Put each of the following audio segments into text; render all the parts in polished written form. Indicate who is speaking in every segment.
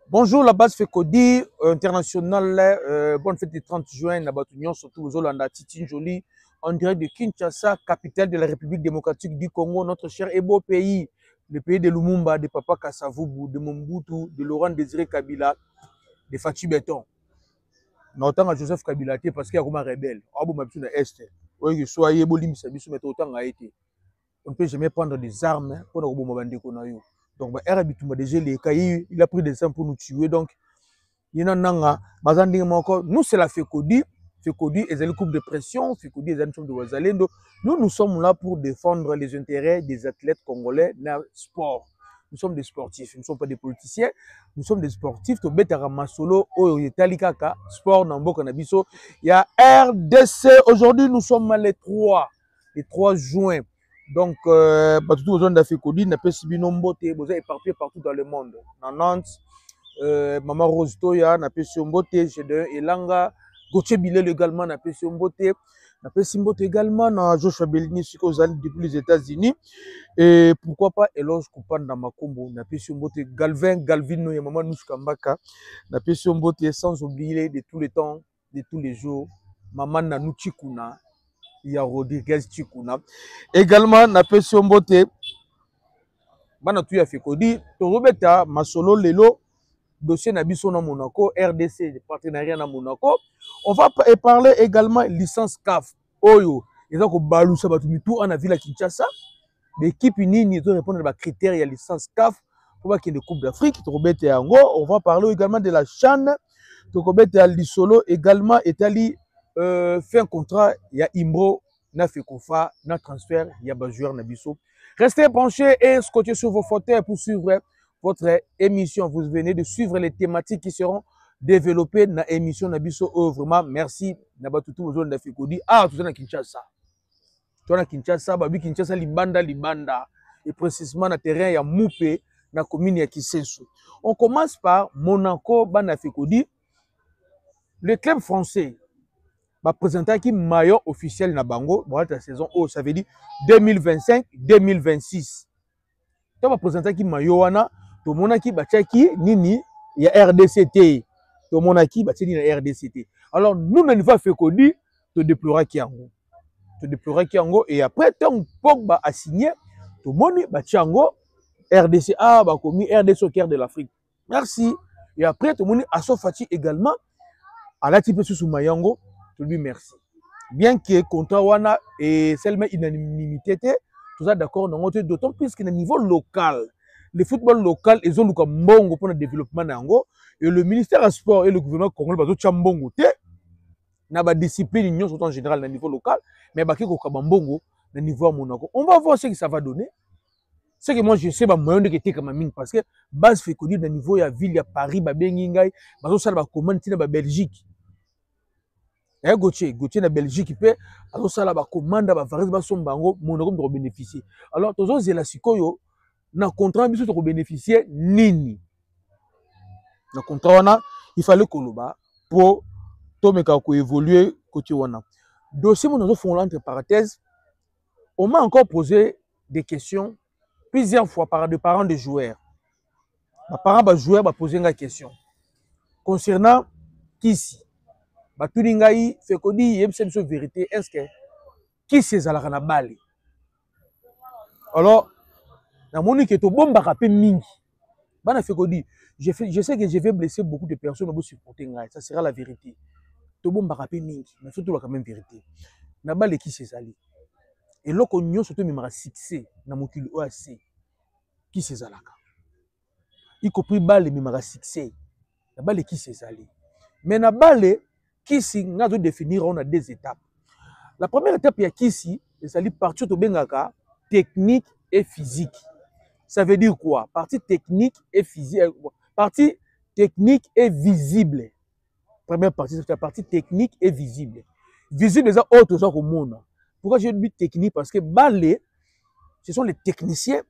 Speaker 1: Bonjour, la base FECODI internationale. Bonne fête du 30 juin. La Batunion, surtout aux Hollandais, Titi Jolie, en direct de Kinshasa, capitale de la République démocratique du Congo, notre cher et beau pays, le pays de Lumumba, de Papa Kasavubu, de Mobutu, de Laurent Désiré Kabila, de Fatih Béton. Autant à Joseph Kabila, parce qu'il y a un rebelle. On ne peut jamais prendre des armes pour nous bombarder. Donc, il a pris des armes pour nous tuer. Donc, nous, c'est la FECODI. FECODI est une coupe de pression. FECODI est une coupe de Wazalendo. Nous sommes là pour défendre les intérêts des athlètes congolais dans le sport. Nous sommes des sportifs. Nous ne sommes pas des politiciens. Nous sommes des sportifs. Il y a RDC. Aujourd'hui, nous sommes les 3 juin. Donc, tout le monde a fait FECODI. N'a pas subi nombre de choses éparpillées partout dans le monde. En Nantes. Maman Rose Toya, na pesi mbote, G2 Elanga, Gauthier Bilel également, na pesi mbote également, na Joshua Bellini, depuis les États-Unis. Et pourquoi pas Eloge Kupanda Makombo, na pesi mbote Galvino et Maman Nuskambaka, na pesi mbote sans oublier de tous les temps, de tous les jours, Maman Nanou Chikuna, ya Rodriguez Chikuna. Également, na pesi mbote, bana tuya FECODI, Torobeta, Masolo Lelo, dossier Nabiso na Monaco, RDC, partenariat na Monaco. On va parler également licence CAF. Oyo, ils ont balousa batumi tout en ville à Kinshasa. L'équipe nini doit répondre à critères et licence CAF pour qu'il y ait des coupes d'Afrique. On va parler également de la CHAN. Tokobete à l'Isolo également Italie fait un contrat. Il y a Imbro, na Fekofa, na transfert, il y a joueur Nabiso. Restez branchés et scotchés sur vos fauteuils pour suivre votre émission. Vous venez de suivre les thématiques qui seront développées dans l'émission Nabiso. Oh, vraiment, merci. Nabatutu besoin de FECODI. Ah, tout ça dans Kinshasa. Tout ça dans Kinshasa, babi Kinshasa libanda. Et précisément dans le terrain, il y a Moupé, dans la commune de Kisesu. On commence par Monaco, bana FECODI. Le club français va présenter qui maillot officiel na bango pour la saison haut, ça veut dire 2025-2026. Tu vas présenter qui maillot wana, to monaki bachaki nini ya RDCT. To monaki bachaki na RDCT. Alors nous na niveau FECODI, to déplorer qui ango. To déplorer qui ango et après tant Pogba a signé, to moni bachango RDCA ba commis RDC au cœur de l'Afrique. Merci. Et après to moni Asofati également à la type sous Mayango. Je lui merci. Bien que contrat wana et seulement unanimité, tout ça d'accord, d'autant plus qu'au niveau local, le football local, ils ont le mbongo pour le développement nango et le ministère du sport et le gouvernement congolais bazo chambongo te na ba discipline union surtout en général au niveau local, mais ba ki ko kabambongo au niveau Monaco. On va voir ce que ça va donner. Ce que moi je sais ba moyen de que comme mine parce que base fait connu au niveau ya ville ya Paris ba bengi ngai bazo sala ba commande tina ba Belgique. Gauthier na Belgique peut alors ça là ba commande ba varese ba sombango Monaco de bénéficier. Alors tozo zela sikoyo na contrat biso to bénéficier nini. Na contrat wana il fallait koloba pour to meka ko évoluer côté wana. Dossier mon fond entre parenthèses, on m'a encore posé des questions plusieurs fois par des parents de joueurs. Les parents de joueurs ba poser une question concernant Kisi. Batuningai FECODI yebse biso vérité est-ce que qui c'est ala kana bali alors na moni que to bomba kapé mingi bana FECODI je sais que je vais blesser beaucoup de personnes au supporter ngai ça sera la vérité to bomba kapé mingi mais surtout la quand même vérité na bali qui c'est ali et loko nyo surtout memara succès na mokili OAC qui c'est alaka y compris bali memara succès na bali qui c'est ali mais na bali Kisi, nous devons définir on a 2 étapes. La première étape, il y a Kisi, c'est partie de Bengaka, technique et physique. Ça veut dire quoi? Partie technique et physique. Partie technique et visible. Première partie, c'est la partie technique et visible. Visible, c'est autre chose au monde. Pourquoi j'ai dit technique? Parce que balé, ce sont les techniciens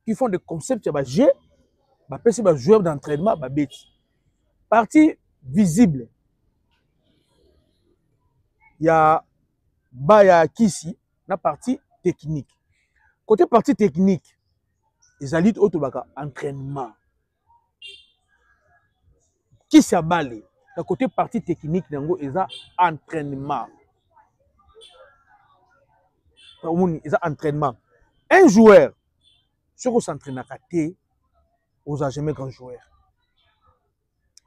Speaker 1: qui font des concepts, des joueurs d'entraînement, partie visible. Il y a Baya Kisi, la partie technique. Côté partie technique, les alliés autobaka entraînement. kisi ya bale na côté partie technique nango eza entraînement. Eza entraînement. Un joueur ce qu'on s'entraîne à côté vous a jamais grand joueur.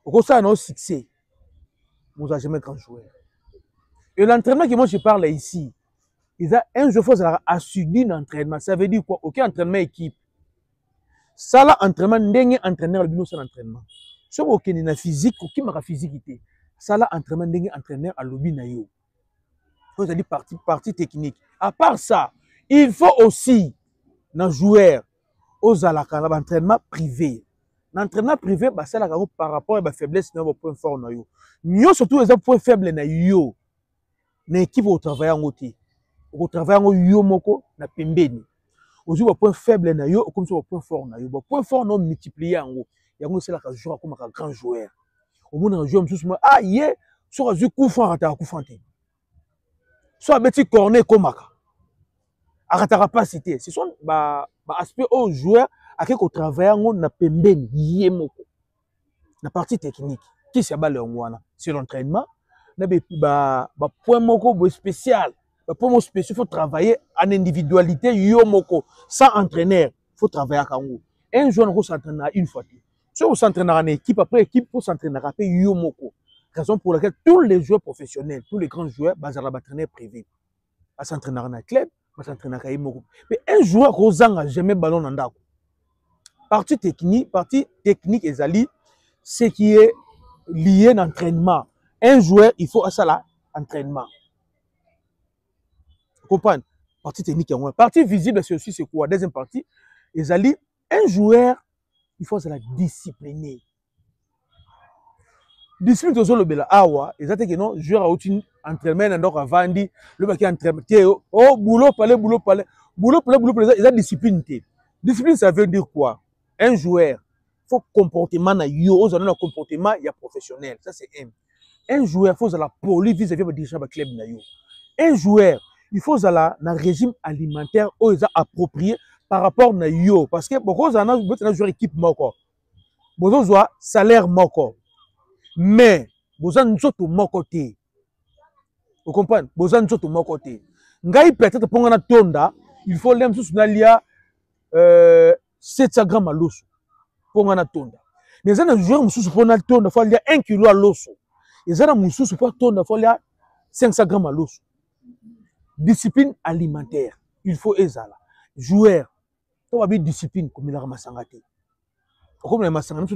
Speaker 1: Au ça a succès. Vous a jamais grand joueur. Et l'entraînement que moi je parle ici, il y a un joueur faut assidu d'entraînement. Ça veut dire quoi? OK, entraînement équipe. Ça là entraînement ndenge entraîneur le bino ça l'entraînement. Ce OK ni na physique, OK ma physique. Ça là entraînement ndenge entraîneur à lobby na yo. Vous avez dit partie technique. À part ça, il faut aussi dans joueur aux alaka l'entraînement privé. L'entraînement privé bah ça là par rapport à la faiblesse na point fort na yo. Nyo surtout les points faibles na yo. Na équipe au travail en côté. Au travail en yo moko na pembeni. Aujourd'hui point faible na yo comme ça point fort na yo. Point fort non multiplier en gros. Yango c'est là que joueur comme un grand joueur. Au monde un joueur monsieur ah yé sur un coup franc à coup fanté. Soit petit corner comme aka. Arata capacité. Ce sont aspect au joueur à quelque travail en na pembeni yé moko. La partie technique qui c'est ba le ngwana. C'est l'entraînement. Na point moko spécial. Pour mon spécial, il faut travailler en individualité, yo moko, sans entraîneur, il faut travailler à Kango. Un joueur ne s'entraîne une fois. Si on s'entraîne en équipe, après équipe, il faut s'entraîner à yo moko. Raison pour laquelle tous les joueurs professionnels, tous les grands joueurs, ils ont entraîneur privé. Ils s'entraînent en club, ils s'entraînent à moko. Mais un joueur qui n'a jamais ballon en dako. Partie technique ezali, ce qui est lié à l'entraînement. Un joueur, il faut à ça là, entraînement. Comprendre partie technique en partie visible c'est aussi c'est quoi deuxième partie ezali un joueur il faut se la discipliner discipline toujours le bela awa ezate que non joueur a outil entraînement ndoko avandi le baki entraînement oh boulot palais ils a discipline discipline ça veut dire quoi un joueur faut comportement na yo aux un comportement il y a professionnel ça c'est un joueur faut la poli vis-à-vis de dirigeant de club na yo un joueur il faut un régime alimentaire où ils ont approprié par rapport à yo parce que beaucoup de gens jouent équipe moko beaucoup jouent salaire moko mais beaucoup de gens sont moko té vous comprenez beaucoup de gens sont moko té ngai peut-être pour ngana tonda il faut l'aime sous nalia 700 grammes à l'os pour ngana tonda mais ça na joueur sous pour ngana tonda faut aller 1 kilo à l'os et ça na sous pour tonda faut aller 500 grammes à l'os. Discipline alimentaire, il faut ezala. Joueur, tu vas bien discipline comme il a ramassangate. Comme il a ramassangate,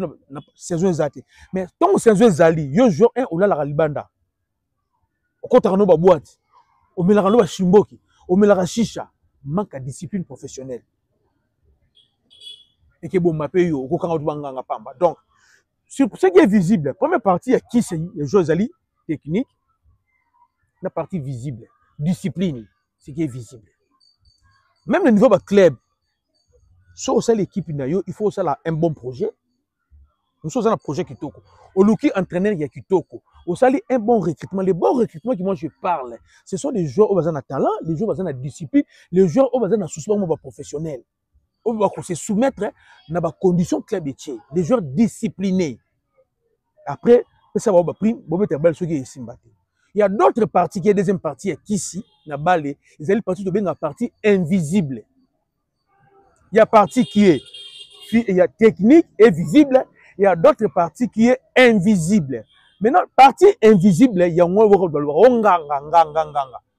Speaker 1: saison ezate. Mais tant que saison ezali, yo joueur un ou la libanda. Au contraire, no ba boîte, au milagano ba shimboki, au milagano chicha, manque de discipline professionnelle. Et que bon m'appelle yo, au quand on banganga pamba. Donc, sur ce qui est visible, première partie est qui c'est les joueurs ezali technique, la partie visible. Discipline, ce qui est visible. Même le niveau de club, si on a l'équipe, il faut un bon projet. Nous sommes un projet qui toko. Au Luki entraîneur, il y a qui toko. Au sali un bon recrutement. Les bons recrutements qui moi je parle, ce sont les joueurs qui ont un talent, les joueurs qui ont une discipline, les joueurs qui ont un soutien professionnel. On va se soumettre à des conditions club et les joueurs disciplinés. Après, ça va prime, bon mettre belle ce qui est sympathique. Il y a d'autres parties qui est deuxième partie qui ici na balé, ils allaient partie de bien la partie invisible. Il y a partie qui est il y a technique et visible, il y a d'autres parties qui est invisible. Maintenant partie invisible, il y a moins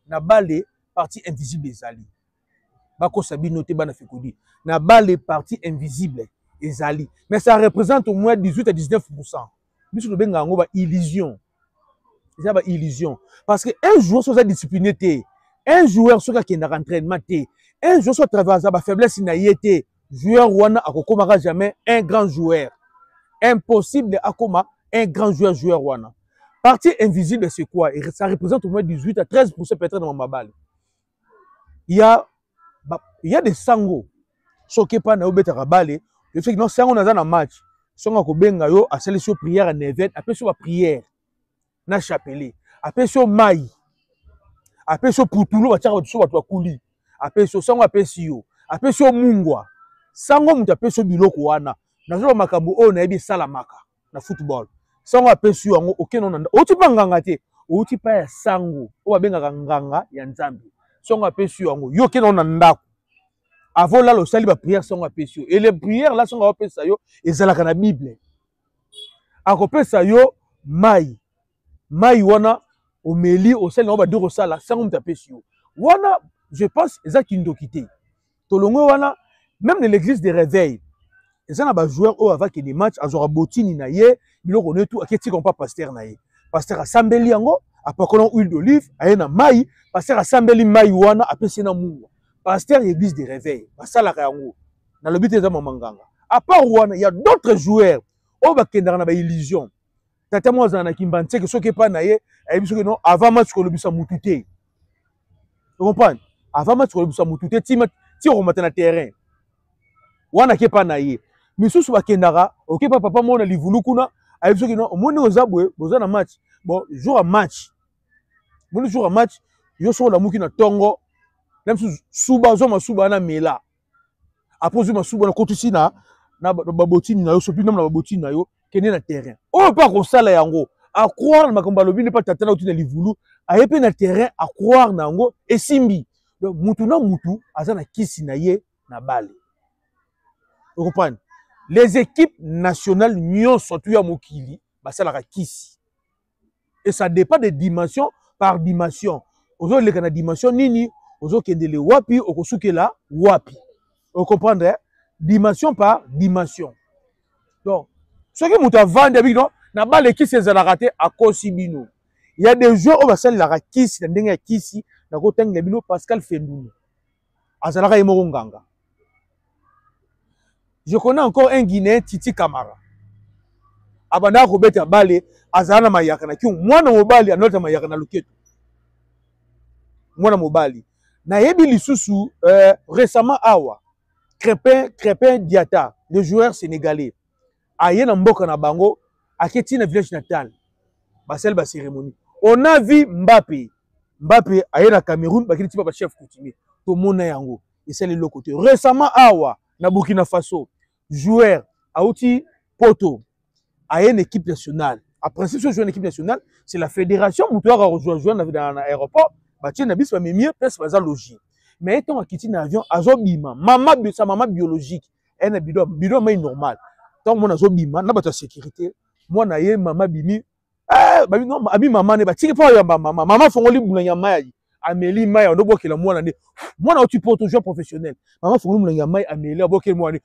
Speaker 1: na balé partie invisible ezali. Bako sabino te bana fikodi. Na balé partie invisible ezali. Mais ça représente au moins 18 à 19%. Biso to benga ngo ba illusion. C'est une illusion. Parce qu'un joueur soit discipliné, un joueur soit qui est dans l'entraînement, un joueur soit traversé la faiblesse, il joueur wana akokomaka jamais un grand joueur. Impossible akoma un grand joueur wana. Partie invisible, c'est quoi? Ça représente au moins 18 à 13% peut-être dans ma balle. Il y a des sangos. Ce qui n'est pas dans le balle, le fait que non, sango dans un match, sango ko benga yo a sélection prière à 9h, après sur la prière. Na chapelet après so mai après so putulo bataka so batwa kuli après so sango après sio après so mungwa sango mutu après so biloko wana nazo makambo o na yebi salamaka na football sango apesi yango okeno na oti pa nganga te oti pa ya sango o babengaka nganga ya nzambe sango apesi yango yo okeno na ndako avant là le sali ba prière sango apesi yo et les prières là sango apesa yo ezalaka na Bible akopesa yo mai wana omeli osali na ba diro sala sango mutapesi yo wana je pense eza kindokité tolongo wana même dans l'église de réveil eza na ba joueur o avaki des matchs azora botini na ye biloko ne tout aketi comme pas pasteur na ye pasteur asambeli yango apakona huile d'olive aye na mai pasteur asambeli mai wana apesi na mungu pasteur église de réveil basalaka yango na lobite eza mamanganga à part wana il y a d'autres joueurs o bakendaka na ba illusion tata mo azana kimba nteke soki pa na ye ayebi soki non avant match ko lobisa mutute tu comprends avant match ko lobisa mutute ti romata na terrain wana ke pa na ye misusu bakendaka ok papa mona livulu kuna ayebi soki non omoni ozabwe boza na match bon jour à match bon jour à match yo so la muki na tongo même suba zo masuba na mela après zo masuba na kotusi na babotini na yo sopi na babotini na yo kende na terrain o pa ko sala yango à croire na makambo lobi ne pas tatana otina livulu ayepe na terrain à croire na yango esimbi donc mutu na mutu azana kisi na ye na bale. Vous comprenez? Les équipes nationales nyonso surtout ya mokili basalaka kisi et ça dépend de dimension par dimension ozo leka na dimension nini ozo kendele wapi okosukela wapi vous comprenez dimension par dimension donc ce que muta vendre avec non na bale kisi ezalaka te akosi bino il y a des joueurs au basalaka kisi na ndenge ya kisi na kotenga bino Pascal Fendulu azalaka yemoko nganga. Je connais encore un Guinéen, Titi Camara. Abanda Robert Bale, Azana Mayaka na kiu, mwana mobali anota Mayaka na loketo. Mwana mobali. Na yebi lisusu récemment awa, Crépin Diata, le joueur sénégalais. Aye na mboka na bango, aketi na village natal. Basel ba cérémonie. On a vu Mbappé. Mbappé aye na Cameroun, bakiti pa chef coutumier. To mona yango, et c'est le côté. Récemment awa na Burkina Faso, joueur Aouti Poto a une équipe nationale. En principe, si jouer une équipe nationale, c'est la fédération qui doit rejoindre dans l'aéroport. Bah tiens, n'abis pas mieux, parce que c'est logique. Mais étant à quitter l'avion, azobima, sa maman biologique, elle est bidon mais normal. Tant mon azobima, n'a pas de sécurité. Moi na ye maman bimi, bah non, abi maman ne ba tire pas ya maman fongoli boulanya mai. Amélie Maï, on doit qu'il a moi l'année. Moi, là, tu peux être joueur professionnel. Maman, faut que nous Maï, Amélie, aboquer moi l'année.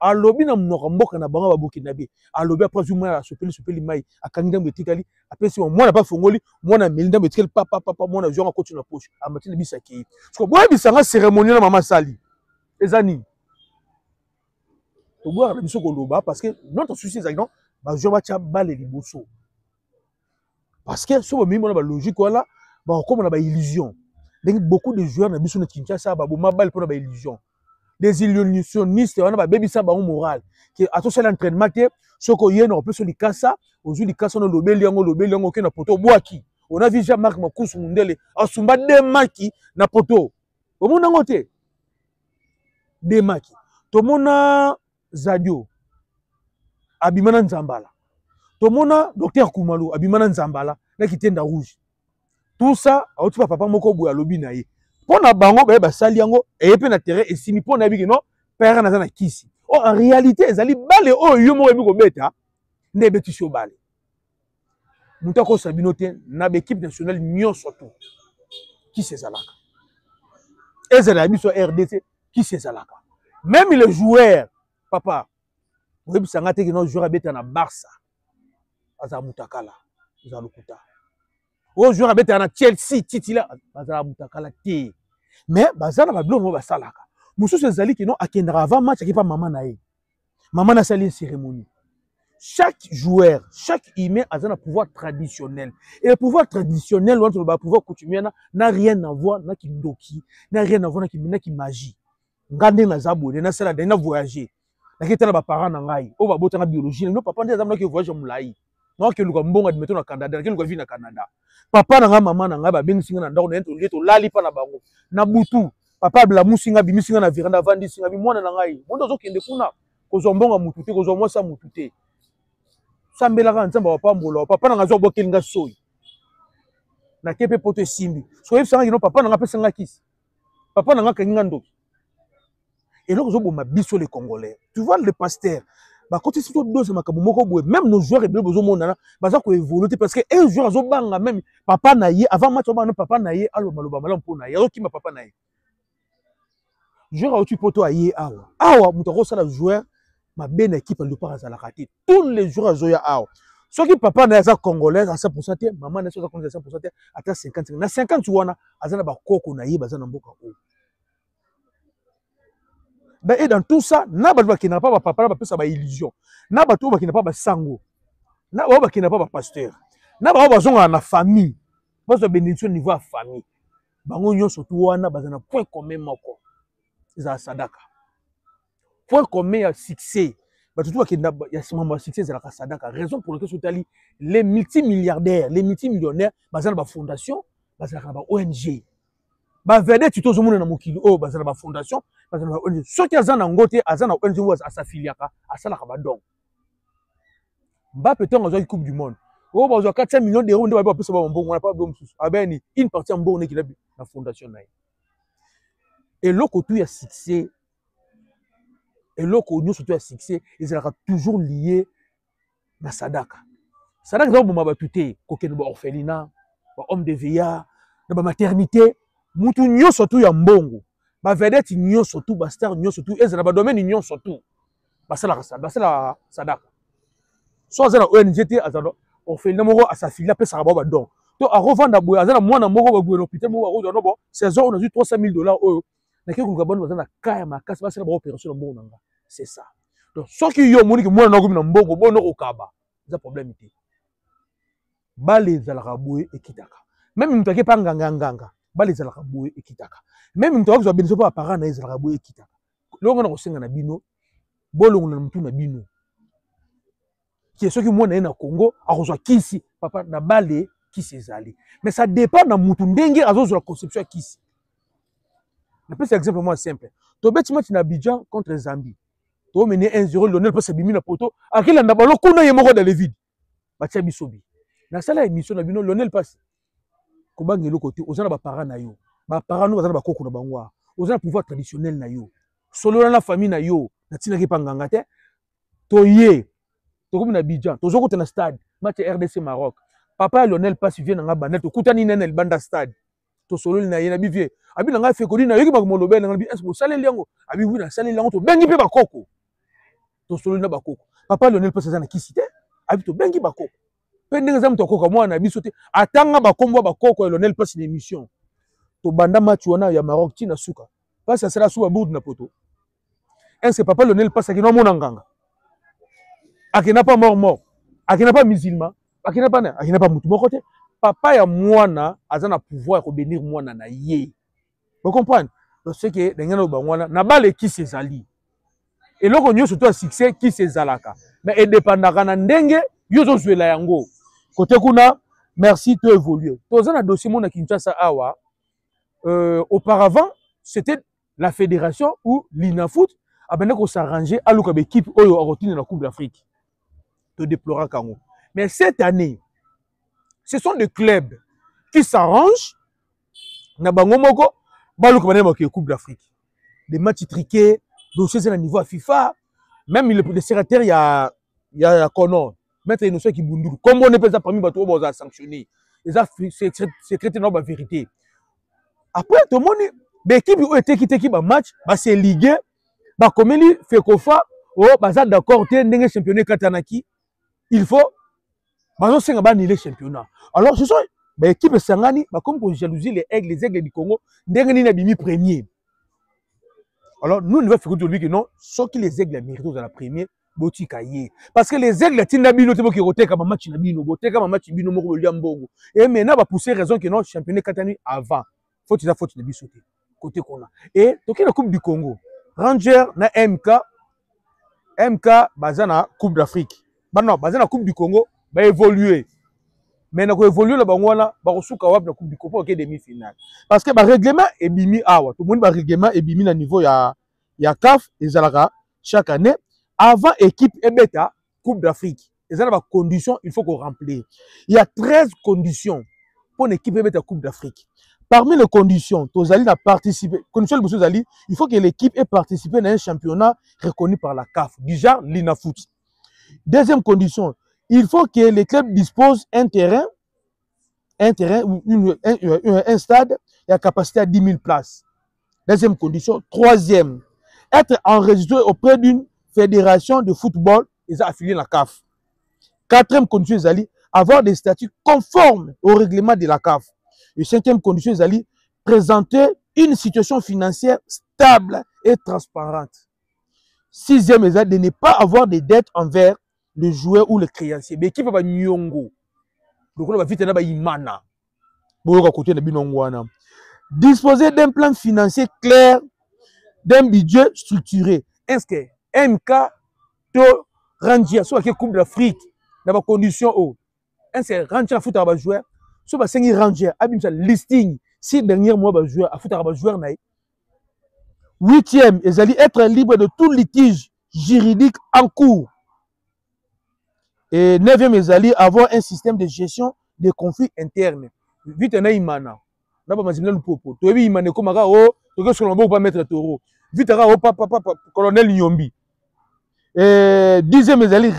Speaker 1: À l'objet, on n'a pas de banga aboquer nabi. À l'objet, après, je me suis appelé Maï, à Kangdam de Tikali. Après, si moi, n'a pas fongoli, moi, na Mélinda, mais quel papa, moi, na joueur à côté de la poche. À matin, le bisaki. Parce que moi, bisanga cérémonial, maman sali. Les amis. Tu vois, le bisou koloba, parce que notre souci, c'est que non, bah, je vais te baler les bossos. Parce que, sur le même, on a la logique, voilà. Bon, comme on a une illusion. Beaucoup de joueurs n'ont pas de Kinshasa, ils ont une illusion. Des illusionnistes, on a une morale. À tout seul entraînement, ce qu'on y a, on peut se dire ça. Aujourd'hui, on a le qui na poto boaki. On a vu Jean-Marc Makous Mundele, a sumba de maki na poto. Au monde en côté. De maki. Tout le monde a Zadio. Abimana Nzambala. Tout le monde a Docteur Koumalou. Abimana Nzambala. Là qui tient dans rouge. Tout ça, au tu papa moko boya lobi na ye. Pona bango ba sali yango et pe na terrain et simi pona bi non père na na kisi. Oh en réalité ezali bale o yo mo bi ko beta ne beti sho bale. Mutako sabinote na équipe nationale nyon surtout. Qui c'est zalaka? Ezala biso RDC qui c'est zalaka? Même les joueurs papa oyebi sanga te que nos joueurs beta na Barça. Aza mutakala. Aza lokuta. Au joueur abete na Chelsea titila bazala mutakala te mais bazala ba blo mo basalaka mususu ezali ki non akendra avant match akipa maman na ye maman na sali cérémonie chaque joueur chaque humain a un pouvoir traditionnel et le pouvoir traditionnel ou le pouvoir coutumier n'a rien à voir na kindoki n'a rien à voir na ki magie ngande na zabone na sala na voyager na kitala ba parents na ngai o ba botanga biologie no papa ndeza na ki voyage mulai non que le mbongo admettons na Canada que le vie na Canada papa na maman na nga ba bengi singa na ndako na to lali pa na bango na butu papa bla musinga bi misinga na viranda vandi singa bi mwana na ngai mondo zo kende kuna ko zo mbonga mutu te ko zo mwasa mutu te sambelaka nzamba wa pambola papa nanga zo bokelinga soyi na kepe poto simbi so yeb sanga kino papa nanga pesa nga kisi papa nanga kanginga ndoki et là zo boma biso les Congolais tu vois le pasteur ba côté surtout dose makambo moko boye même nos joueurs et bezo monana baza ko évoluer parce que un joueur zo banga même papa na ye avant match ba no papa na ye alo maloba mala mpo na ye oki ma papa na ye joueur au poto aye awa muto ko sala joueur ma belle équipe le par à la raté tous les joueurs zoya awa ceux qui papa na za congolais à 100% maman na 100% ata 50 na 50 wana azana ba koko na ye bazana mboka o ben et dans tout ça na ba qui n'a pas ba papa ba pesa ba illusion na ba to ba qui n'a pas ba sango na ba qui n'a pas ba pasteur na ba zonga na famille parce que bénédiction niveau à famille bango nyonso to wana bazana point commun moko za sadaka point commun ya succès tout qui ya simama succès za la sadaka raison pour laquelle sotali les multimilliardaires les multimillionnaires bazana ba fondation bazana ba ONG ba vedette tuto zo mona na mokili o bazana ba fondation bazana ba ONG soki azana ngote azana ONG wa asafiliaka asalaka ba don Mbappé tonga zo coupe du monde o bazo 400 millions d'euros nde ba pesa ba mbongo na pas bon mususu abeni une partie en mbongo qui la fondation na et loko tout ya succès et loko nyo surtout ya succès ils seront toujours liés na sadaka sadaka za bomba batuté kokene ba orphelinat ba homme de veillard na ba maternité mutu nyo surtout ya mbongo ba vedette nyo surtout ba star nyo surtout ezala ba domaine nyo surtout basala sadaka so azana ONG te azana orphelinat moko asafila pesa ba don to a revendre boya azana mwana moko ba gouvernement hôpital moko ba no saison on a eu $300,000 oyo na ke kuluka bano bazana kaya makasi basala ba opération na mbongo nanga c'est ça donc soki yo moni ke mwana nako na mbongo bono okaba za problème te bale zalaka boye ekitaka même mutu ake pa nganga bale zalaka boye ekitaka même mutu akuzwa beniso pa parent na zalaka boye ekitaka longo na kosenga na bino bolongo na mutu na bino qui soki mwana na Congo akozwa kisi papa na bale kisi ezali mais ça dépend na mutu ndenge azozwa conception kisi na pesa exemple moi simple to beti match na Abidjan contre Zambie to mener 1-0 Lionel passe bimi na poto akila na balo kuna ye moko dans le vide batia bisobi na sala émission na bino Lionel passe ko bangelo côté ozana ba parents na yo ba parents no bazana ba koko na bangwa ozana pouvoir traditionnel na yo solo na famille na yo na tina ki panganga te to ye to comme na Abidjan to zoko na stade match RDC Maroc papa Lionel passe vient na bandel to kutani nene el banda stade to solo na ye na bivie abi na nga fe ko dina yoki ba molobe na bi est ko saleli yango abi wi na saleli yango to bengi pe ba koko to solo na ba koko papa Lionel passe za na kisite abi to bengi ba koko pe ndenge za mto koko mwana biso te atanga ba kombo ba koko Lionel passe l'émission to banda match wana ya Maroc tina suka passe ça sera sous bout na poto est-ce papa Lionel passe ki no mona nganga akina pas mort akina pas musulman akina pas mutu moko te papa ya mwana azana pouvoir ko bénir mwana na ye vous comprenez donc c'est que ndengena ba mwana na bale ki sezali et loko nyo surtout succès ki sezalaka mais et dépendaka na ndenge yo zo zwela yango côté kuna merci to évoluer to zana dossier mona Kinshasa awa auparavant c'était la fédération ou l'INAFOOT abenda ko s'arranger à luka équipe oyo rotine na Coupe d'Afrique to déplorer kango mais cette année ce sont des clubs qui s'arrangent na bango moko baluka banema ke Coupe d'Afrique des matchs triqués dossiers à niveau à FIFA même le secrétaire il y a Kono mettre innocent qui bunduru comme on ne peut pas parmi bato boza sanctionner les secrétaire na ba vérité après tout le monde l'équipe où était qui ba match ba c'est ligué ba komeli fekofa o baza d'accord te ndenge championnat katanaki il faut bazo senga ba nier championnat alors ce sont ba équipe sangani ba comme pour jalousie les aigles du Congo ndenge ni na bimi premier alors nous ne va faire que non sauf que les aigles méritent à la première botika ye parce que les aigles tinda bino te boki roteka ba match na bino boteka ba match bino moko boliam bongo et maintenant ba pousser raison que non championnat katani avant faut de bisoter côté qu'on a et toki la coupe du Congo Ranger na MK bazana coupe d'Afrique bana bazana coupe du Congo ba évoluer mais na ko évoluer la bangwana ba kosuka wap na coupe du Congo ke demi-finale parce que ba règlement et bimi awa tout le monde ba règlement et bimi na niveau ya CAF ezalaka chaque année avant équipe ebeta coupe d'Afrique Et ça, les conditions, il faut qu'on remplisse. Il y a 13 conditions pour une équipe de mettre la Coupe d'Afrique. Parmi les conditions, Tozali a participé. Condition de Tozali, il faut que l'équipe ait participé à un championnat reconnu par la CAF, déjà l'INAFOOT. Deuxième condition, il faut que les clubs disposent d'un terrain, un stade et à capacité à 10 000 places. Deuxième condition. Troisième, être enregistré auprès d'une fédération de football et affilié à la CAF. Quatrième condition, avoir des statuts conformes au règlement de la CAF. Et cinquième condition, présenter une situation financière stable et transparente. Sixième, de ne pas avoir de dettes envers le joueur ou le créancier. Mais qui va nyongo? Donc on va vite na imana. Disposer d'un plan financier clair, d'un budget structuré. Est-ce que MK to rangia soit qui Coupe d'Afrique dans les conditions où est-ce que rangia à foutre à joueur soit ba sengi rangia abim sa listing si dernier mois ba joueur à foutre à joueur naï. Huitième, ils allaient être libres de tout litige juridique en cours. Et neuvième, ils allaient avoir un système de gestion des conflits internes. Vite na imana. Na ba mazimna lupopo. To bi imane ko maka o to ke solombo pas mettre taureau. Vite ra o papa colonel Nyombi. Et dixième, ils allaient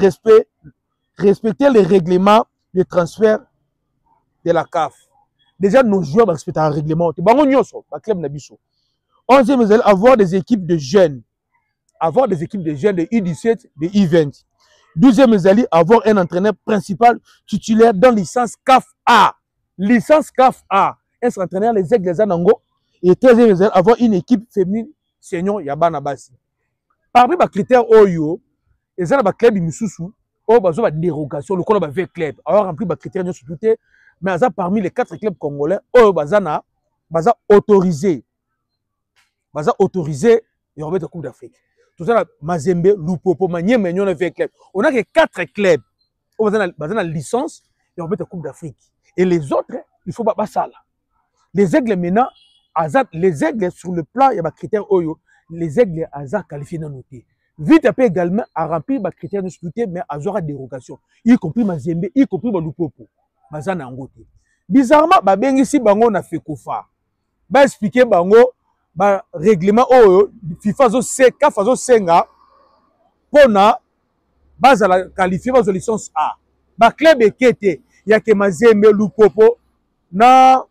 Speaker 1: respecter les règlements de transfert de la CAF. Déjà nos joueurs respectent un règlement. Te bango nyoso, ba club na biso. Onzième, ils allaient avoir des équipes de jeunes. Avoir des équipes de jeunes de U17, de U20. Douzième, ils allaient avoir un entraîneur principal titulaire dans licence CAF A. Licence CAF A. Un entraîneur, les Aigles, les Anango. Et 13e, ils allaient avoir une équipe féminine, Seigneur Yabana Bassi. Parmi les critères OYO, ils allaient avoir club Misusu, ou des dérogations, le club avec club. Alors, rempli les critères, nous sommes mais parmi les 4 clubs congolais, Bazana, Baza autorisé. Baza autorisé et remettre la Coupe d'Afrique. Tout ça, Mazembe, Lupopo, Manième, on a fait club. On a que 4 clubs. On a la licence et remettre la Coupe d'Afrique. Et les autres, il faut pas ça là. Les aigles maintenant, les aigles sur le plan, il y a des critères Oyo. Les aigles Azar qualifiés dans noté. Vite après également à remplir les critères de sécurité, mais à avoir des dérogations. Y compris Mazembe, y compris Lupopo. Mazana Angote. Bizarrement, ici, Bango na fait kofa. Ba expliquer Bango. Ba règlement oyo FIFA zo CAF zo senga pona base la qualifier ba licence A ba club ekete ya ke Mazembe Lupopo na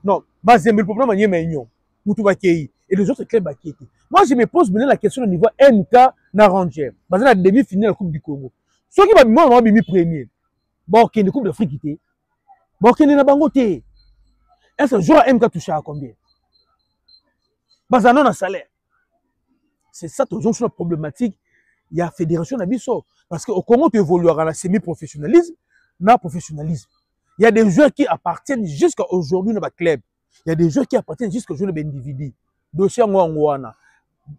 Speaker 1: non Mazembe Lupopo na Maniema Union mutu ba kei et les autres clubs ba kete. Moi je me pose maintenant la question au niveau MK na Ranger base la demi-finale de la Coupe du Congo ceux qui va moi bimi premier bon qui une Coupe d'Afrique té bon qui na bango té est-ce que joueur MK touché à combien? Bazanon a salaire. C'est ça toujours une problématique. Il y a fédération d'Abisso. Parce qu'au Congo, tu évolues à la semi-professionnalisme, dans le professionnalisme. Il y a des joueurs qui appartiennent jusqu'à aujourd'hui dans le club. Il y a des joueurs qui appartiennent jusqu'à aujourd'hui dans l'individu. Dossier Ngouana.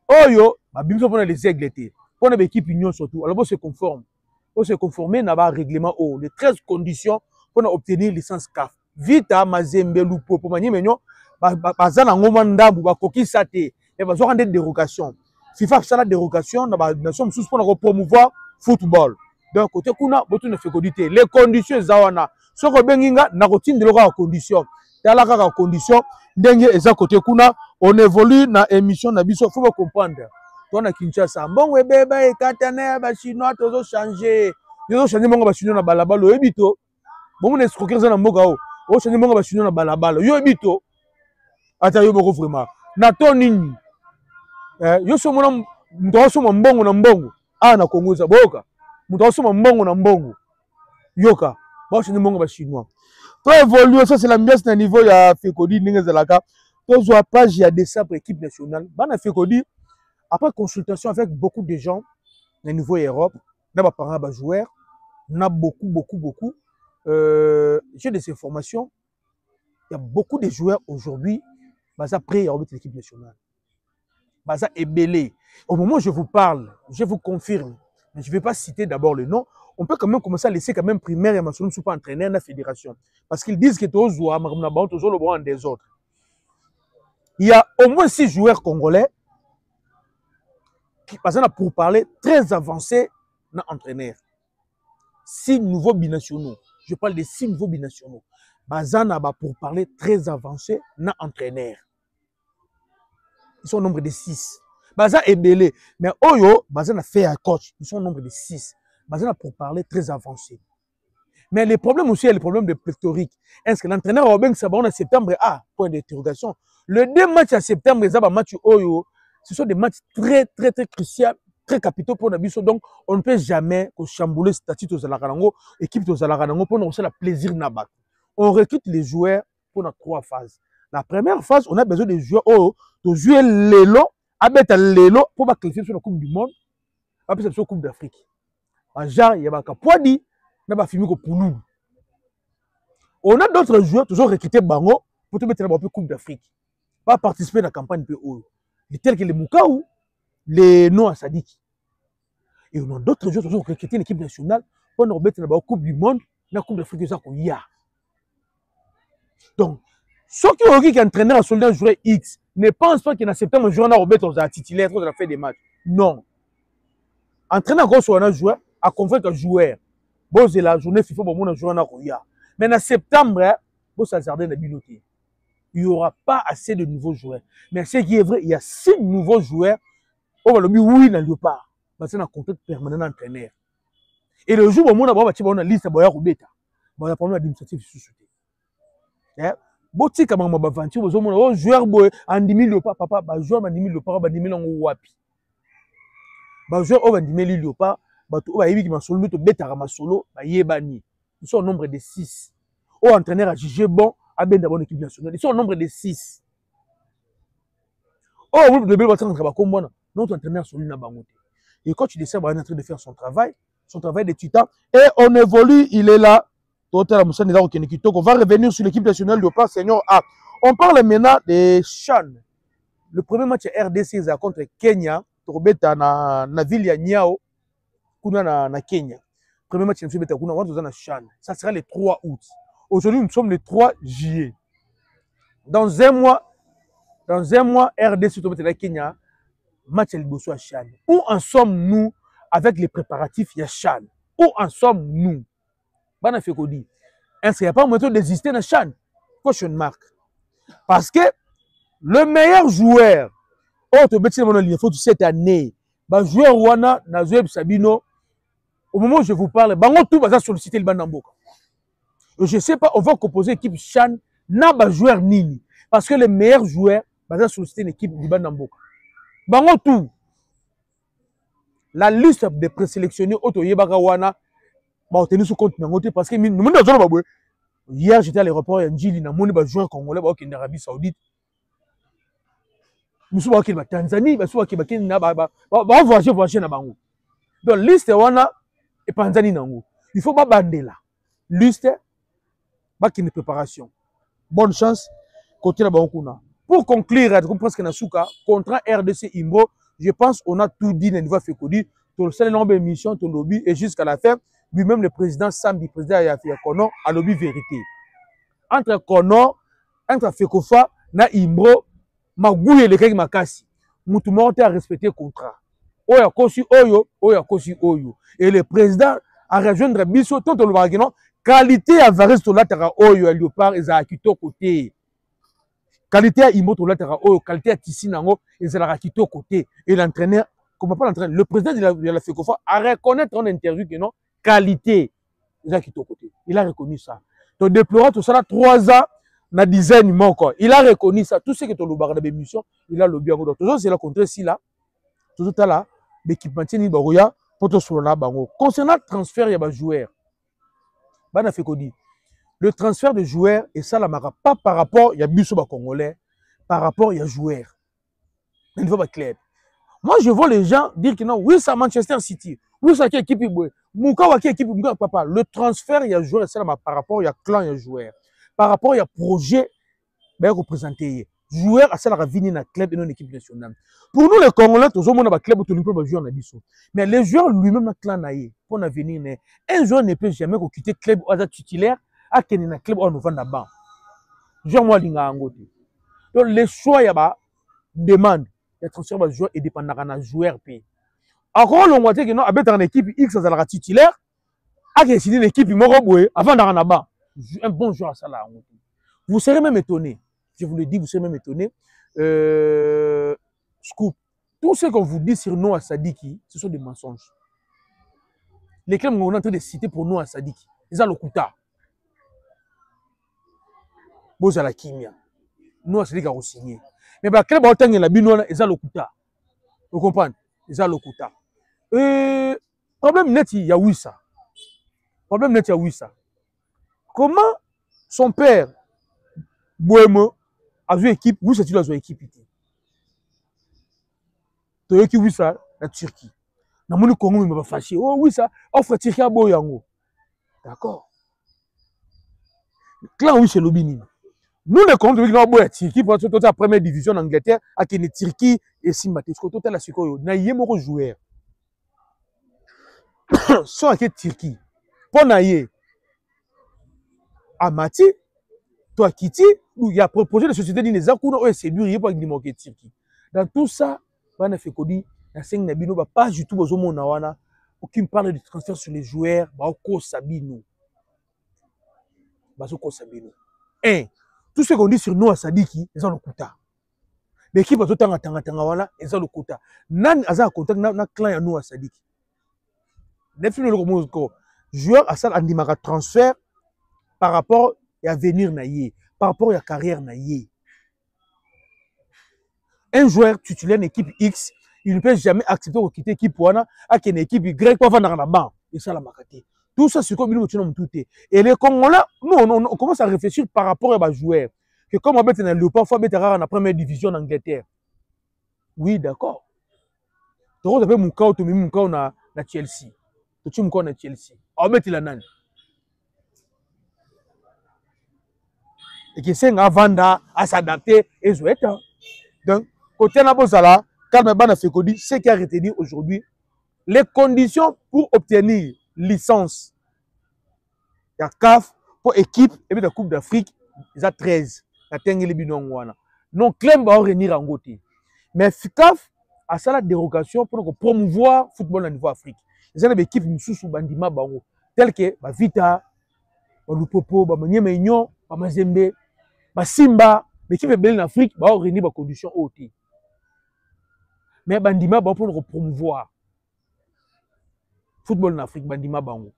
Speaker 1: Oyo, Bimso pour les aigles. Pour l'équipe Union surtout. Alors, on se conforme. On se conformer dans le règlement O. Les 13 conditions pour obtenir licence CAF. Vita, Mazembe, Lupopo, Manimenyo. Bazana ngoma ndambu bakoki sate et bazora des dérogations. FIFA fait la dérogation dans la nation sous pour promouvoir football. Donc côté kuna botu ne fait kodité les conditions zawana soko benginga na kotinde loka condition. Tala kaka condition ndenge eza côté kuna on évolue na émission na biso faut comprendre. Toi na Kinshasa mbongo ebeba ekatana ba chinois tozo changer. Yo changer mbongo ba chinois na balabalo ebito. Bon on escroquer za na mboka o changer mbongo ba chinois na balabalo yo ebito. Ata yo boko vraiment na to nini yo so mona ndo so mbongo na mbongo na Congo za boka ndo so mbongo na mbongo yoka ba so mbongo ba chinois to évoluer ça c'est l'ambiance na niveau ya Fekodi ninga zelaka to zo page ya décembre équipe nationale bana Fekodi après consultation avec beaucoup de gens au niveau Europe na ba parents ba joueurs na beaucoup j'ai des informations il y a beaucoup de joueurs aujourd'hui Baza prêt à remettre l'équipe nationale. Baza est belé. Au moment où je vous parle, je vous confirme, mais je ne vais pas citer d'abord le nom. On peut quand même commencer à laisser quand même primaire et mentionner pas entraîneur de la fédération. Parce qu'ils disent que toujours le bon des autres. Il y a au moins 6 joueurs congolais qui passent pour parler très avancés dans l'entraîneur. 6 nouveaux binationaux. Je parle de 6 nouveaux binationaux. Bazana pour parler très avancé, na entraîneur. Ils sont au nombre de 6. Baza est belé. Mais Oyo, Bazana fait un coach. Ils sont au nombre de 6. Bazana pour parler très avancé. Mais le problème aussi, il y a le problème de pléthorique. Est-ce que l'entraîneur va bien savoir en septembre? Ah, point d'interrogation. Le 2 matchs à septembre, les matchs Oyo, ce sont des matchs très cruciaux, très capitaux pour Nabiso. Donc, on ne peut jamais chambouler le statut de Zalarango, équipe de Zalarango, pour nous aussi le plaisir Nabat. On recrute les joueurs pour nos 3 phases. La première phase, on a besoin de joueurs de jouer l'élo, avec l'élo pour qualifier sur la Coupe du Monde, après sur la Coupe d'Afrique. Genre, il y a un Poidi, il y a un on a d'autres joueurs toujours recrutés Bango pour te mettre dans la Coupe d'Afrique. Pas participer à la campagne PO. Tels que les Moukaou, les Noah Sadik. Et on a d'autres joueurs toujours recrutés l'équipe nationale pour nous mettre dans la Coupe du Monde, la Coupe d'Afrique, ça qu'on y a. Donc, ceux qui ont dit qu'entraîneur à soldat joueur X ne pensent pas qu'il y a septembre un joueur à remettre aux titulaires pour faire des matchs. Non. Entraîneur encore sur un joueur à convaincre un joueur. Bon, c'est la journée FIFA pour mon joueur à Roya. Mais en septembre, bon, ça s'arrête dans la bibliothèque. Il n'y aura pas assez de nouveaux joueurs. Mais ce qui est vrai, il y a 6 nouveaux joueurs. On va le dire oui, dans le pas. Parce qu'on a un contrat permanent d'entraîneur. Et le jour où on a une liste de Boya Roubeta, on a parlé d'administratif sous-souté. Boti kama mabavanti bozomona o joueur boy andimi leopa papa ba joueur bandimi leopa bandimi longo wapi ba joueur o bandimi leopa bato ba yebi ki masolo to betara masolo ba yebani ils sont au nombre de 6 o entraîneur a jugé bon a benda bonne équipe nationale ils sont au nombre de 6 oh vous devez votre ba kombona notre entraîneur solo na bango et quand tu décides en train de faire son travail de titan et on évolue il est là. On va revenir sur l'équipe nationale de pas Seigneur A. On parle maintenant de Chan. Le premier match RDC contre Kenya, Torbeta na ville ya Niao, kuna na Kenya. Premier match Torbeta kuna on na Chan. Ça sera le 3 août. Aujourd'hui nous sommes le 3 juillet. Dans un mois RDC Torbeta na Kenya, match Liboso à Chan. Où en sommes-nous avec les préparatifs ya Chan? Où en sommes-nous? Bana fait Kodi. Est-ce qu'il n'y a pas moyen d'exister dans Chan? Question marque. Parce que le meilleur joueur, cette année, le joueur Wana, Nazoeb Sabino, au moment où je vous parle, bango tout va solliciter le Bandamboka. Je ne sais pas, on va composer l'équipe Chan, n'a pas joueur Nini. Parce que le meilleur joueur va solliciter l'équipe du Bandamboka. Bango tout. La liste de présélectionnés, Oto Yebaka Wana, bah, tenu sous compte parce que nous hier j'étais à l'aéroport à Njili na moni ba joueur congolais ba en Arabie Saoudite nous sommes en Tanzanie ba sommes en na ba voyager na bango donc liste wana et Tanzanie nango il faut pas bandela liste ba qui une préparation bonne chance côté la bango kuna pour conclure comme presque na suka contrat RDC Imbo je pense on a tout dit na niveau Fekodi tout le seul nombre d'émissions tout lobby et jusqu'à la fin. Lui-même, le président Sambi, président Yafia Kono, a lobby vérité. Entre Kono, entre Fekofa, na Imbro, Magouye le Kek Makasi, Moutoumorte a respecté le contrat. Oya Kosi Oyo, Oya Kosi Oyo. Et le président a rejoindre Bisso, tant le barguenon, qualité à Varis Tolatara Oyo, à Léopard, et à Kito côté. Qualité à Imbo Tolatara Oyo, qualité à Tissinango, et à Kito côté. Et l'entraîneur, comment pas l'entraîneur, le président de la Fekofa a reconnaître en interview que non, qualité, il a reconnu ça. Donc, déplorant tout ça, 3 ans, na dizaine, il a reconnu ça. Tout ce que tu as le d'émission, il a le bien. Donc, toujours, c'est la contre si là, toujours là, l'équipement ni barouya, pour te sur là, bango. Concernant le transfert, il y a des joueurs. Bana fait dit. Le transfert de joueurs, et ça, la mara, pas par rapport, il y a Busso Congolais, par rapport, il y a joueurs. Il faut pas clair. Moi, je vois les gens dire que non, oui, c'est Manchester City. Oui, c'est équipe. Moukawa qui équipe. Papa, le transfert, il y a joueur, c'est là, par rapport, il y a clan, il y a joueur. Par rapport, il y a projet, ben, représenté. Joueur, c'est là, venir dans le club et dans l'équipe nationale. Pour nous, les Congolais, tous les monde dans le club, tout le monde jouer dans Bisso. Mais les joueurs lui-même, dans le clan, pour venir, un joueur ne peut jamais quitter le club au titulaire, à qui est dans le club, on nous vend là-bas. Joueur, moi, l'inga angote. Donc, les choix, il y a demande. Le transfert de joueur est dépendant de joueur. Encore, on voit que non, avec une équipe X, ça sera titulaire. a décidé l'équipe avant d'arriver un bon joueur à ça là. Vous serez même étonné. Je vous le dis, vous serez même étonné. Scoop. Tout ce qu'on vous dit sur Noah Sadiki, ce sont des mensonges. Les clubs qu'on est en train de citer pour Noah Sadiki, ils ont le Kouta. Boza la Kimia. Noah Sadiki a signé. Mais les clubs qui ont la binoana, ils ont le Kouta. Vous comprenez? Ils ont le Kouta. Problème net, il y a oui ça. Problème net, il y a oui ça. Comment son père, Bohemo, a joué équipe, oui, c'est-il a joué équipe. Tu as vu ça, la Turquie. Na moni Congo me va fâcher. Oh oui ça, offre Turquie à Boyango. D'accord. Clan oui c'est l'obini. Nous les Congolais qui ont Turquie pour la première division en Angleterre, à qui est Turquie et Simbaté. Ce que tout est la sikoyo. Na yemo joueur. Soit à Turquie. Pour naïe. Amati, toi Kiti, il y a proposé de société d'une Zakuna ou séduire pour démoquer Turquie. Dans tout ça, on a fait Kodi. La scène n'a pas du tout besoin de wana. Aucune parle de transfert sur les joueurs. Bako Sabino. Bazoko Sabino. Tout ce qu'on dit sur Noah Sadiki, ils ont le quota. L'équipe a tout le temps, ils ont le quota. Nan a un contact na clan ya Noah Sadiki. Définitivement le joueur a ça un transfert par rapport à venir naïe, par rapport à la carrière naïe. Un joueur titulaire d'une équipe X, il ne peut jamais accepter de quitter l'équipe Wana, à une équipe Y pour vendre dans la banque. Et ça, la marqué. Tout ça, c'est comme nous tout. Et les Congolais, nous, on commence à réfléchir par rapport à un joueur. Que comme on est dans le parfois, on est dans la première division d'Angleterre. Oui, d'accord. Tu vois, tu as Moukao, tu as Moukao na Chelsea. Tu as Moukao na Chelsea. On est là. Et qui s'est vendre, à s'adapter, et jouer. Donc, côté Nabozala, Calme Bana Fekodi, ce qui a retenu aujourd'hui, les conditions pour obtenir licence. Il y a CAF pour équipe et puis la Coupe d'Afrique, il y a 13. Non, Clem va revenir en côté. Mais CAF a ça la dérogation pour promouvoir le football au niveau Afrique. Il y a des équipes sous Bandima Bango, telles que Vita, Lupopo, Manyema, Mazembe, Simba, l'équipe est belle en Afrique, va revenir en conditions hautes. Mais Bandima va pour promouvoir le football en Afrique, Bandima Bango.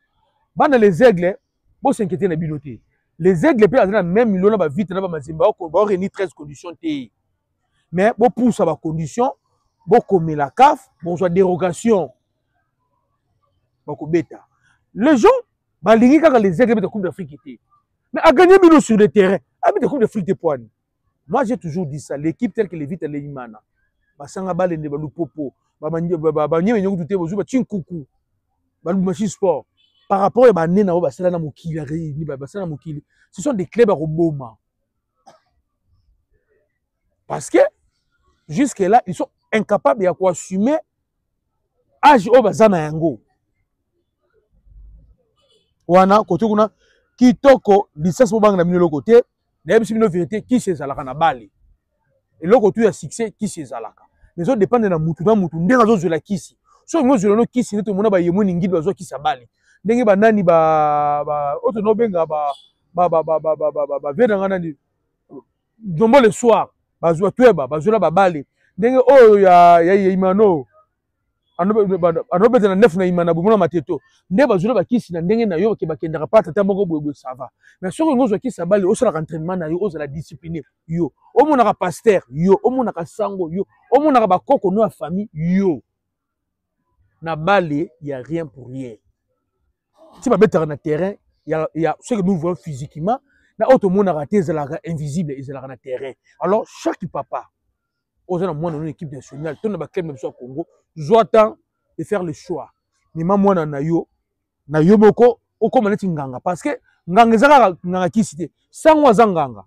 Speaker 1: Dans les aigles, bon s'inquiéter la biloté. Les aigles peuvent avoir même million de vite dans Mazembe, va revenir 13 conditions. Mais bon pour ça, condition, bon comme la CAF, bon soit dérogation. Bon bêta. Les gens, bah les aigles de Coupe d'Afrique étaient. Mais à gagner millions sur le terrain, à la Coupe d'Afrique des points. Moi j'ai toujours dit ça, l'équipe telle que les vite les imana. Basanga bale ne balu popo, banyé nyongo tuté bozuba chinkuku. Balu machine sport. Par rapport à Banena, Basala Mokili, Basala Mokili, ce sont des clubs à Roboma. Parce que jusque-là, ils sont incapables d'assumer l'âge au Bazana Yango. Wana, côté kuna, qui toko, licence pour bang na mino côté, n'aime si mino vérité, qui c'est Zalaka na Bali. Et l'autre côté a succès, qui c'est Zalaka. Les autres dépendent de la moutou, n'denga zo la kisi. So nous zo kisi, nous tout le monde ba yemo ningi ba zo kisi Bali. Ndenge ba nani ba auto no benga ba vena ngana ni dombo le soir ba zo tueba ba zo la ba Bali. Ndenge oh ya imano anobe na neuf na imana bu mona mateto nde ba zo la ba kisi na ndenge na yo ke ba kendaka pa tata moko boye ça va. Mais sur nous zo kisi Bali o sala entraînement na yo o sala discipliné yo o mona ka pasteur yo o mona ka sango yo o mona ka ba koko no famille yo na Bali il y a rien pour rien. Si tu es na terrain, il y a ce que nous voyons physiquement, tout le monde a raté, ils invisible, ils sont na terrain. Alors, chaque papa, aux une équipe nationale, tout le monde même au Congo, doit temps de faire le choix. Mais moi, na yo moko, au commanet nganga, parce que nganga zaka nganga qui cité, sans moi zanganga,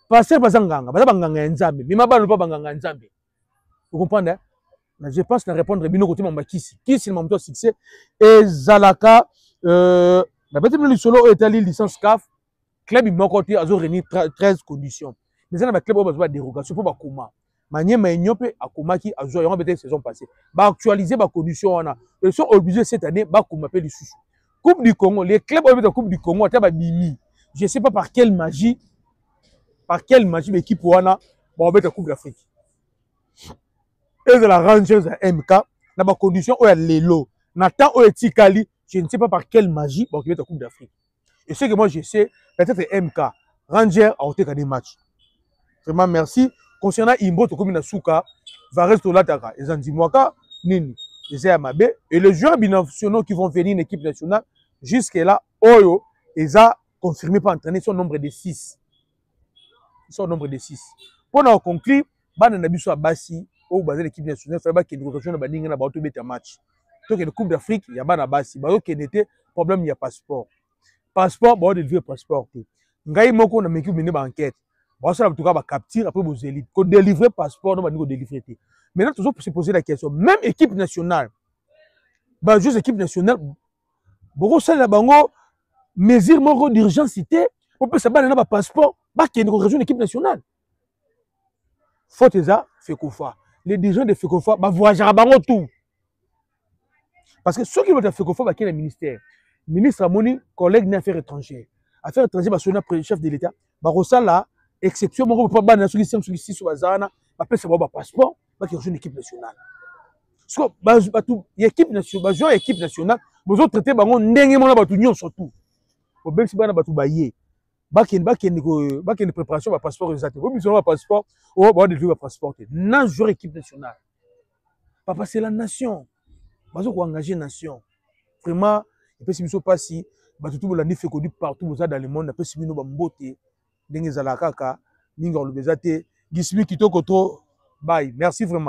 Speaker 1: passer pas zanganga, pas nganga nzambe, mais ma balle pas nganga nzambe. Vous comprenez? Je pense que répondre bino côté mamba kisi le moment succès et Zalaka la petite le solo est allé licence CAF club il m'a côté a réuni 13 conditions mais ça na club a besoin de dérogation pour ba koma Maniema Enyope a koma qui a joué en peut-être saison passée ba actualiser ba conditions on a ils sont obligés cette année ba koma pe les sous Coupe du Congo, les clubs de la Coupe du Congo, je ne sais pas par quelle magie, l'équipe Wana va mettre la Coupe d'Afrique. Et de la Rangers à MK, dans ma condition où il y a l'élo, Nathan où il Kali, je ne sais pas par quelle magie va mettre la Coupe d'Afrique. Et ce que moi je sais, peut-être MK, Rangers a été des matchs. Vraiment merci. Concernant Imbo, comme Nasuka, va rester là, et Zandimwaka, Nini, les Amabe, et les joueurs binationaux qui vont venir en équipe nationale, jusque-là, Oyo, ils ont confirmé par entraîner son nombre de 6. Son nombre de 6. Pour nous conclure, Ban Nabiso Abassi, au bas de l'équipe nationale, il faut qu'il y ait une rotation de Baninga dans le match. Donc, la Coupe d'Afrique, il y a Ban Abassi. Il y a un problème, il y a passeport. Passeport, il y a un passeport. Il y a une enquête. Ça va capturer après vos élites. Qu'on délivre passeport, on va nous délivrer. Maintenant, toujours pour se poser la question, même équipe nationale, juste équipe nationale, beaucoup ça la bango mesure mon d'urgence on peut savoir un passeport, qu'il y ait une région d'équipe nationale. Faut ça, Fekofa. Les dirigeants de Fekofa, voyager à bango tout. Parce que ceux qui vont à Fekofa, qui est le ministère, ministre Amoni, collègue des affaires étrangères. Affaires étrangères, le chef de l'État, là, exception, on ne peut pas sur les 5 sur 6 sur Azana, après ça va passeport, qui est une équipe nationale. Parce que l'équipe nationale, l'équipe nationale, vous autres traitez bango ndengement na batu nyon surtout. Au ben si bana batu baye. Ba ken préparation ba passeport exact. Vous besoin ba passeport, ou ba de le passeport. Non joueur équipe nationale. Papa c'est la nation. Bazo ko engager nation. Vraiment, et puis si biso pasi, batu tout bolandi fait connu partout dans le monde, après si bino ba mbote ndenge za la kaka, ninga lo bezate, gismi kitoko to. Bye. Merci vraiment.